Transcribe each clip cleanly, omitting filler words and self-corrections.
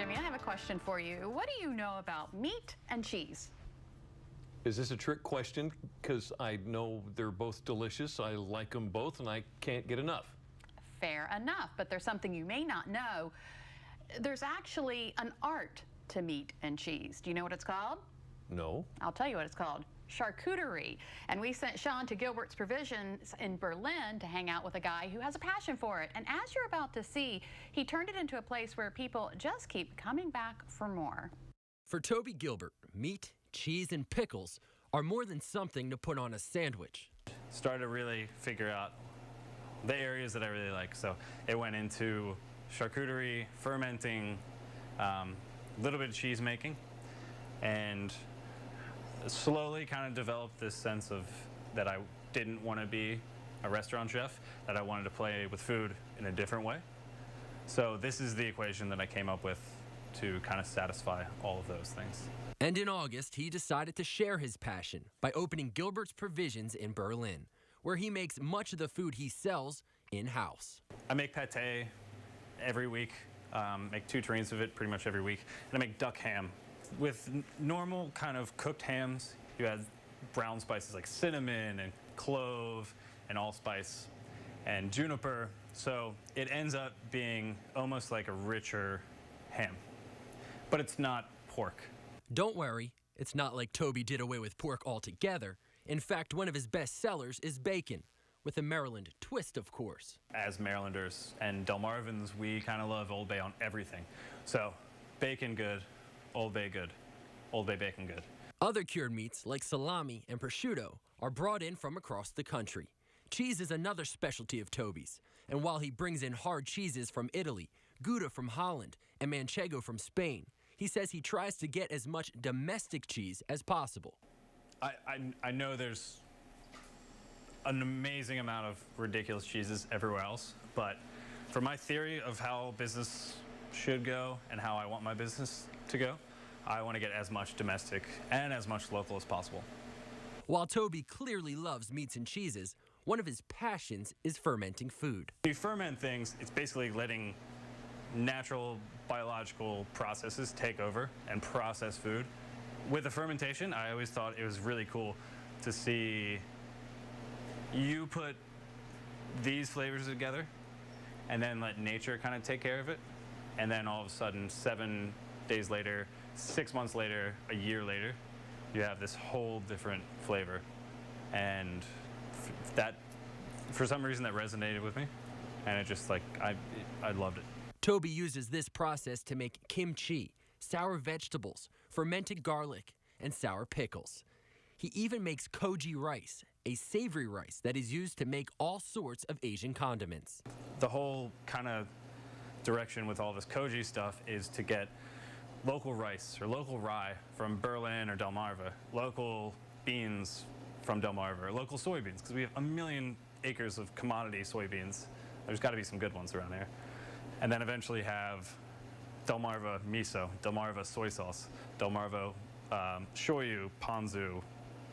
Jimmy, I have a question for you. What do you know about meat and cheese? Is this a trick question? Because I know they're both delicious. I like them both, and I can't get enough. Fair enough, but there's something you may not know. There's actually an art to meat and cheese. Do you know what it's called? No. I'll tell you what it's called. Charcuterie. And we sent Sean to Gilbert's Provisions in Berlin to hang out with a guy who has a passion for it. And as you're about to see, he turned it into a place where people just keep coming back for more. For Toby Gilbert, meat, cheese, and pickles are more than something to put on a sandwich. Started to really figure out the areas that I really like. So it went into charcuterie, fermenting, a little bit of cheese making, and slowly kind of developed this sense of that I didn't want to be a restaurant chef, that I wanted to play with food in a different way. So this is the equation that I came up with to kind of satisfy all of those things. And in August, he decided to share his passion by opening Gilbert's Provisions in Berlin, where he makes much of the food he sells in-house. I make pate every week, make 2 trains of it pretty much every week, and I make duck ham. With normal kind of cooked hams, you add brown spices like cinnamon and clove and allspice and juniper, so it ends up being almost like a richer ham. But it's not pork. Don't worry, it's not like Toby did away with pork altogether. In fact, one of his best sellers is bacon, with a Maryland twist, of course. As Marylanders and Delmarvans, we kind of love Old Bay on everything. So bacon good, Old Bay good, Old Bay bacon good. Other cured meats like salami and prosciutto are brought in from across the country. Cheese is another specialty of Toby's, and while he brings in hard cheeses from Italy, Gouda from Holland, and Manchego from Spain, he says he tries to get as much domestic cheese as possible. I know there's an amazing amount of ridiculous cheeses everywhere else, but for my theory of how business should go and how I want my business to go, I want to get as much domestic and as much local as possible. While Toby clearly loves meats and cheeses, one of his passions is fermenting food. When you ferment things, it's basically letting natural biological processes take over and process food. With the fermentation, I always thought it was really cool to see you put these flavors together and then let nature kind of take care of it. And then all of a sudden, 7 days later, 6 months later, a year later, you have this whole different flavor. And that, for some reason, that resonated with me. And it just, like, I loved it. Toby uses this process to make kimchi, sour vegetables, fermented garlic, and sour pickles. He even makes koji rice, a savory rice that is used to make all sorts of Asian condiments. The whole kind of direction with all this koji stuff is to get local rice or local rye from Berlin or Delmarva, local beans from Delmarva, local soybeans, because we have 1 million acres of commodity soybeans. There's got to be some good ones around here. And then eventually have Delmarva miso, Delmarva soy sauce, Delmarva shoyu, ponzu,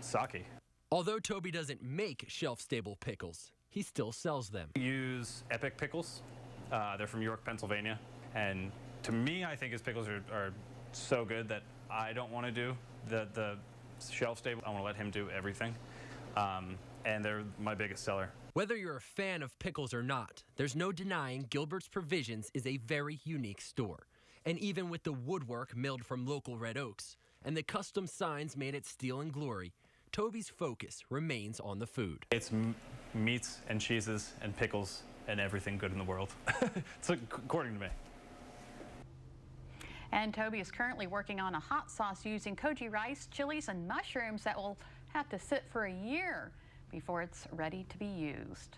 sake. Although Toby doesn't make shelf-stable pickles, he still sells them. We use Epic pickles. They're from York, Pennsylvania. And to me, I think his pickles are so good that I don't want to do the shelf-stable. I want to let him do everything. And they're my biggest seller. Whether you're a fan of pickles or not, there's no denying Gilbert's Provisions is a very unique store. And even with the woodwork milled from local red oaks and the custom signs made at Steel and Glory, Toby's focus remains on the food. It's meats and cheeses and pickles and everything good in the world. It's according to me. And Toby is currently working on a hot sauce using koji rice, chilies, and mushrooms that will have to sit for a year before it's ready to be used.